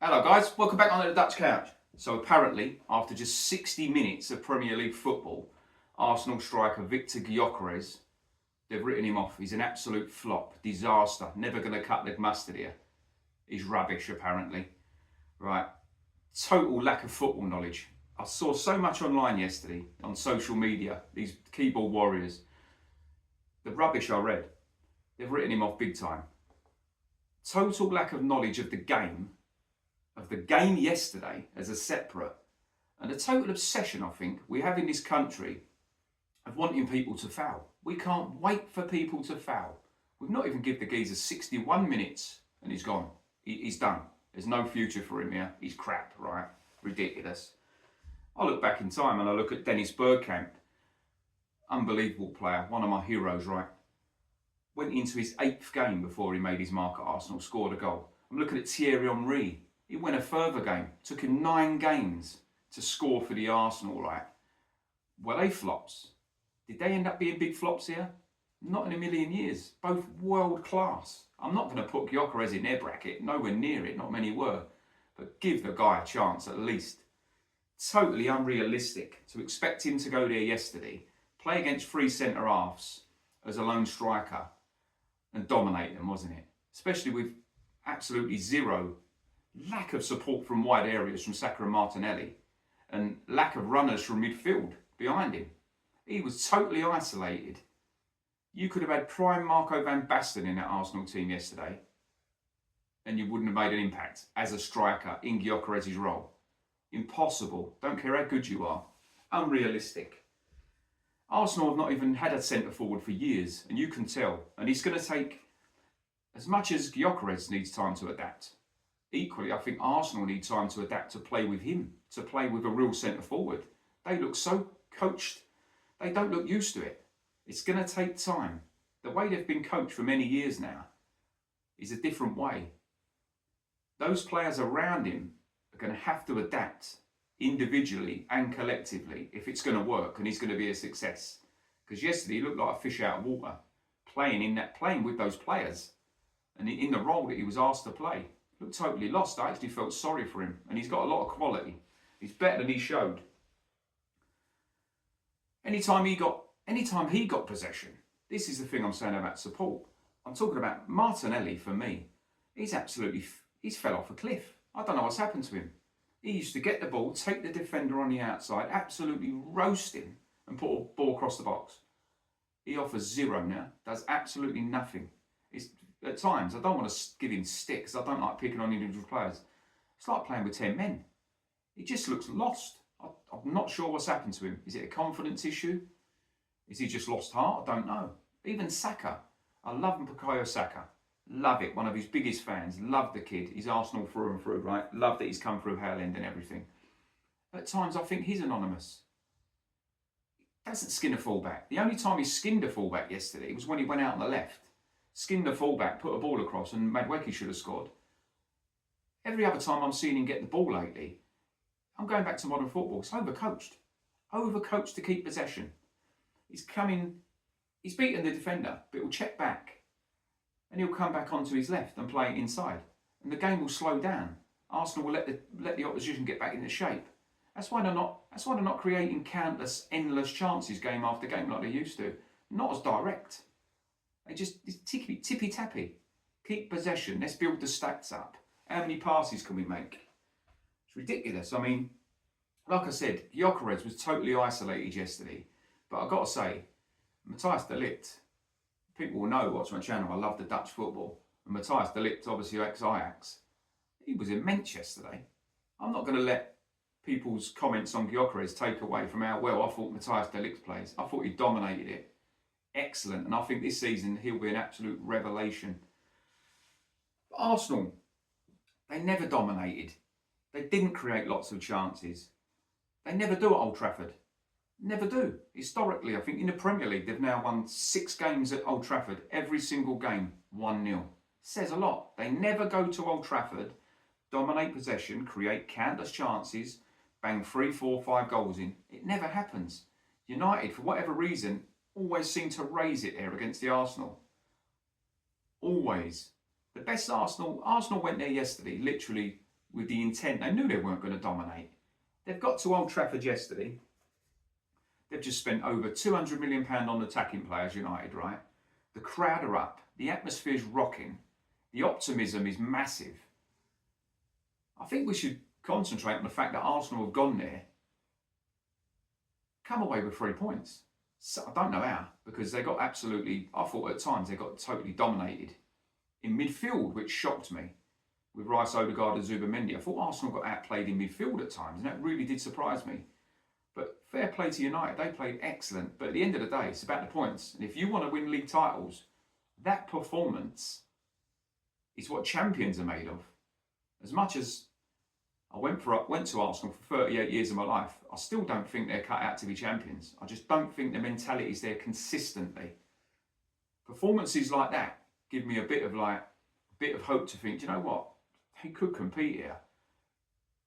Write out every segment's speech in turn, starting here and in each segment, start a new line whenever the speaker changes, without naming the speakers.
Hello guys, welcome back onto the Dutch Couch. So apparently, after just 60 minutes of Premier League football, Arsenal striker Viktor Gyokores, they've written him off. He's an absolute flop, disaster, never going to cut the mustard here. He's rubbish apparently. Right, total lack of football knowledge. I saw so much online yesterday on social media, these keyboard warriors. The rubbish I read, they've written him off big time. Total lack of knowledge of the game yesterday as a separate, and a total obsession I think we have in this country of wanting people to foul. We can't wait for people to foul. We've not even given the geezer 61 minutes and he's gone. He's done. There's no future for him here. He's crap, right? Ridiculous. I look back in time and I look at Dennis Bergkamp, unbelievable player, one of my heroes, right? Went into his 8th game before he made his mark at Arsenal, scored a goal. I'm looking at Thierry Henry. He went a further game. Took him 9 games to score for the Arsenal, right? Were they flops? Did they end up being big flops here? Not in a million years. Both world class. I'm not going to put Gyokores in their bracket. Nowhere near it. Not many were. But give the guy a chance at least. Totally unrealistic to expect him to go there yesterday, play against 3 centre-halves as a lone striker and dominate them, wasn't it? Especially with absolutely zero lack of support from wide areas from Saka and Martinelli, and lack of runners from midfield behind him. He was totally isolated. You could have had prime Marco van Basten in that Arsenal team yesterday and you wouldn't have made an impact as a striker in Gyökeres' role. Impossible. Don't care how good you are. Unrealistic. Arsenal have not even had a centre forward for years, and you can tell. And he's going to take, as much as Gyökeres needs time to adapt, equally, I think Arsenal need time to adapt to play with him, to play with a real centre forward. They look so coached, they don't look used to it. It's going to take time. The way they've been coached for many years now is a different way. Those players around him are going to have to adapt individually and collectively if it's going to work and he's going to be a success. Because yesterday he looked like a fish out of water, playing with those players, and in the role that he was asked to play. Looked totally lost. I actually felt sorry for him, and he's got a lot of quality. He's better than he showed. Anytime he got possession, this is the thing I'm saying about support. I'm talking about Martinelli. For me, he's fell off a cliff. I don't know what's happened to him. He used to get the ball, take the defender on the outside, absolutely roast him, and put a ball across the box. He offers zero now. Does absolutely nothing. At times, I don't want to give him sticks. I don't like picking on individual players. It's like playing with 10 men. He just looks lost. I'm not sure what's happened to him. Is it a confidence issue? Is he just lost heart? I don't know. Even Saka. I love Bukayo Saka. Love it. One of his biggest fans. Love the kid. He's Arsenal through and through, right? Love that he's come through Hale End and everything. At times, I think he's anonymous. He doesn't skin a fullback. The only time he skinned a fullback yesterday was when he went out on the left. Skinned the fullback, put a ball across, and Madueke should have scored. Every other time I'm seeing him get the ball lately, I'm going back to modern football. It's overcoached. Overcoached to keep possession. He's beaten the defender, but he'll check back. And he'll come back onto his left and play it inside. And the game will slow down. Arsenal will let the opposition get back into shape. That's why they're not creating countless, endless chances game after game like they used to. Not as direct. It's tippy-tappy. Keep possession. Let's build the stats up. How many passes can we make? It's ridiculous. I mean, like I said, Gyökeres was totally isolated yesterday. But I've got to say, Matthijs de Ligt, people will know watch my channel, I love the Dutch football. And Matthijs de Ligt, obviously ex-Ajax, he was immense yesterday. I'm not going to let people's comments on Gyökeres take away from how well I thought Matthijs de Ligt plays. I thought he dominated it. Excellent, and I think this season he'll be an absolute revelation. But Arsenal, they never dominated. They didn't create lots of chances. They never do at Old Trafford. Never do. Historically, I think in the Premier League they've now won 6 games at Old Trafford. Every single game 1-0. Says a lot. They never go to Old Trafford, dominate possession, create countless chances, bang 3, 4, 5 goals in. It never happens. United, for whatever reason, always seem to raise it there against the Arsenal. Always. The best Arsenal went there yesterday, literally with the intent. They knew they weren't going to dominate. They've got to Old Trafford yesterday. They've just spent over £200 million on attacking players, United, right? The crowd are up. The atmosphere's rocking. The optimism is massive. I think we should concentrate on the fact that Arsenal have gone there, come away with 3 points. So I don't know how, because they got absolutely, I thought at times they got totally dominated in midfield, which shocked me. With Rice, Odegaard and Zubimendi, I thought Arsenal got outplayed in midfield at times, and that really did surprise me. But fair play to United, they played excellent. But at the end of the day, it's about the points. And if you want to win league titles, that performance is what champions are made of. As much as I went to Arsenal for 38 years of my life, I still don't think they're cut out to be champions. I just don't think the mentality is there consistently. Performances like that give me a bit of hope to think, do you know what? They could compete here.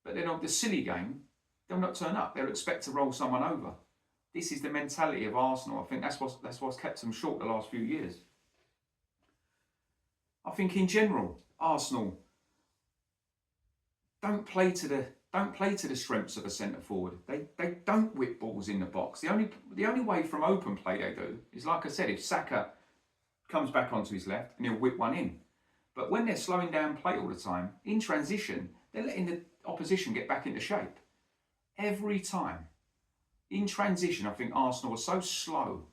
But then on the silly game, they'll not turn up. They'll expect to roll someone over. This is the mentality of Arsenal. I think that's what's kept them short the last few years. I think in general, Arsenal don't play to the strengths of a centre forward. They don't whip balls in the box. The only way from open play they do is, like I said, if Saka comes back onto his left and he'll whip one in. But when they're slowing down play all the time, in transition, they're letting the opposition get back into shape. Every time. In transition, I think Arsenal are so slow.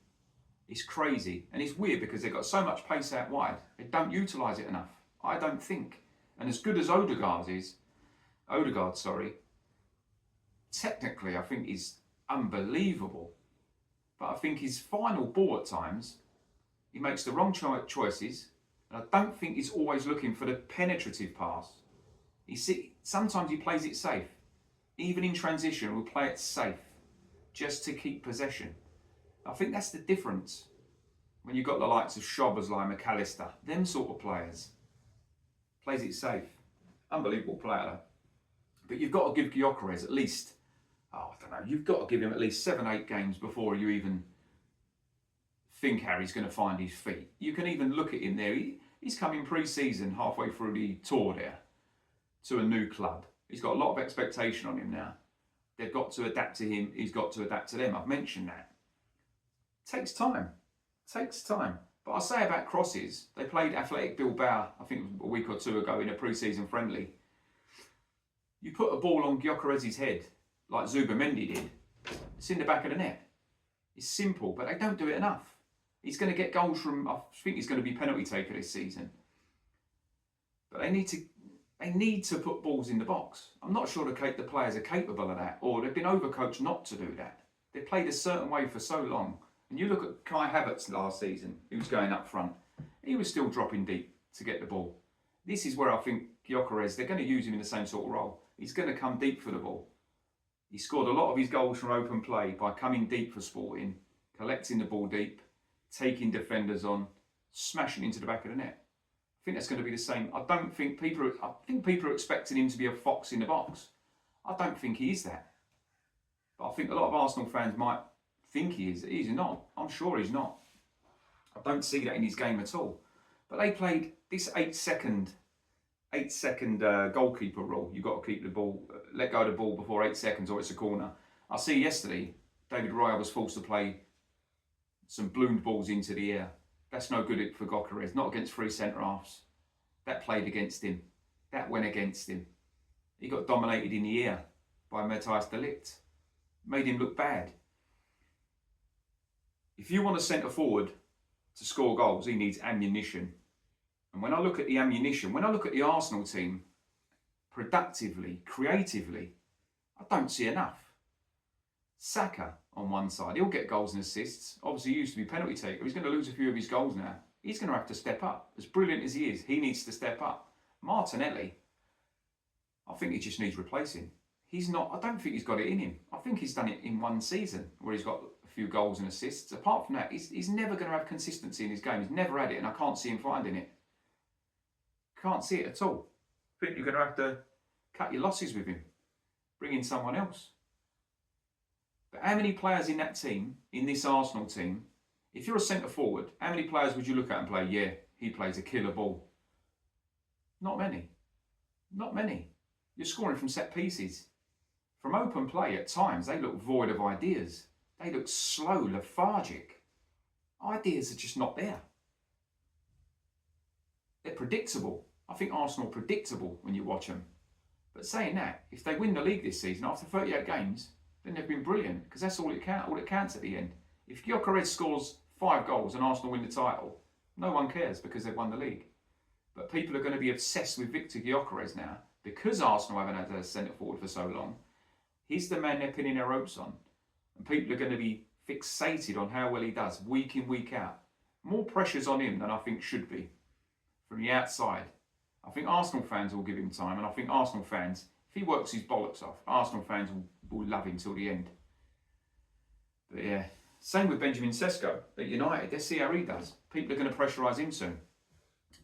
It's crazy. And it's weird because they've got so much pace out wide. They don't utilise it enough. I don't think. And as good as Odegaard, technically I think is unbelievable. But I think his final ball at times, he makes the wrong choices. And I don't think he's always looking for the penetrative pass. Sometimes he plays it safe. Even in transition, we'll play it safe, just to keep possession. I think that's the difference when you've got the likes of Szoboszlai, McAllister, them sort of players. Plays it safe. Unbelievable player though. But you've got to give Gyokores at least, you've got to give him at least 7-8 games before you even think Harry's going to find his feet. You can even look at him there. He's coming pre-season, halfway through the tour there, to a new club. He's got a lot of expectation on him now. They've got to adapt to him. He's got to adapt to them. I've mentioned that. Takes time. But I say about crosses, they played Athletic Bilbao, I think a week or two ago in a pre-season friendly. You put a ball on Gyökeres' head, like Zubimendi did, it's in the back of the net. It's simple, but they don't do it enough. He's going to get goals from, I think he's going to be penalty taker this season. But they need to put balls in the box. I'm not sure the players are capable of that, or they've been overcoached not to do that. They played a certain way for so long. And you look at Kai Havertz last season, he was going up front. He was still dropping deep to get the ball. This is where I think Gyökeres, they're going to use him in the same sort of role. He's going to come deep for the ball. He scored a lot of his goals from open play by coming deep for Sporting, collecting the ball deep, taking defenders on, smashing into the back of the net. I think that's going to be the same. I think people are expecting him to be a fox in the box. I don't think he is that. But I think a lot of Arsenal fans might think he is. He's not. I'm sure he's not. I don't see that in his game at all. But they played this 8-second goalkeeper rule. You've got to keep the ball, let go of the ball before 8 seconds or it's a corner. I see yesterday, David Raya was forced to play some ballooned balls into the air. That's no good for Gyökeres, not against three centre-halves. That played against him. That went against him. He got dominated in the air by Matthijs de Ligt. Made him look bad. If you want a centre-forward to score goals, he needs ammunition. And when I look at the ammunition, when I look at the Arsenal team, productively, creatively, I don't see enough. Saka on one side, he'll get goals and assists. Obviously, he used to be penalty taker. He's going to lose a few of his goals now. He's going to have to step up. As brilliant as he is, he needs to step up. Martinelli, I think he just needs replacing. He's not, I don't think he's got it in him. I think he's done it in one season where he's got a few goals and assists. Apart from that, he's never going to have consistency in his game. He's never had it, and I can't see him finding it. Can't see it at all. I think you're going to have to cut your losses with him. Bring in someone else. But how many players in that team, in this Arsenal team, if you're a centre-forward, how many players would you look at and play, yeah, he plays a killer ball? Not many. Not many. You're scoring from set pieces. From open play, at times, they look void of ideas. They look slow, lethargic. Ideas are just not there. They're predictable. I think Arsenal are predictable when you watch them. But saying that, if they win the league this season after 38 games, then they've been brilliant, because that's all it counts at the end. If Gyokores scores 5 goals and Arsenal win the title, no one cares because they've won the league. But people are going to be obsessed with Viktor Gyokores now, because Arsenal haven't had a centre forward for so long. He's the man they're pinning their hopes on. And people are going to be fixated on how well he does, week in, week out. More pressure's on him than I think should be from the outside. I think Arsenal fans will give him time, and I think Arsenal fans, if he works his bollocks off, Arsenal fans will love him till the end. But yeah, same with Benjamin Sesko at United. Let's see how he does. People are going to pressurise him soon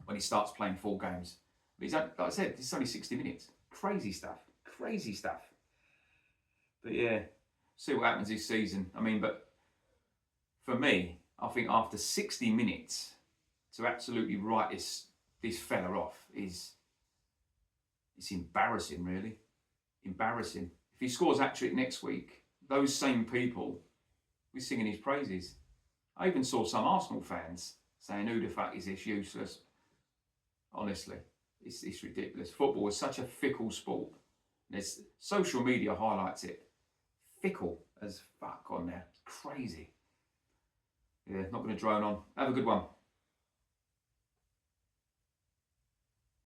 when he starts playing full games. But he's, like I said, it's only 60 minutes. Crazy stuff. Crazy stuff. But yeah, see what happens this season. I mean, but for me, I think after 60 minutes to absolutely write this fella off it's embarrassing, really. Embarrassing. If he scores hat-trick next week, those same people will be singing his praises. I even saw some Arsenal fans saying, who the fuck is this, useless? Honestly, it's ridiculous. Football is such a fickle sport. There's social media highlights it. Fickle as fuck on there. It's crazy. Yeah, not going to drone on. Have a good one.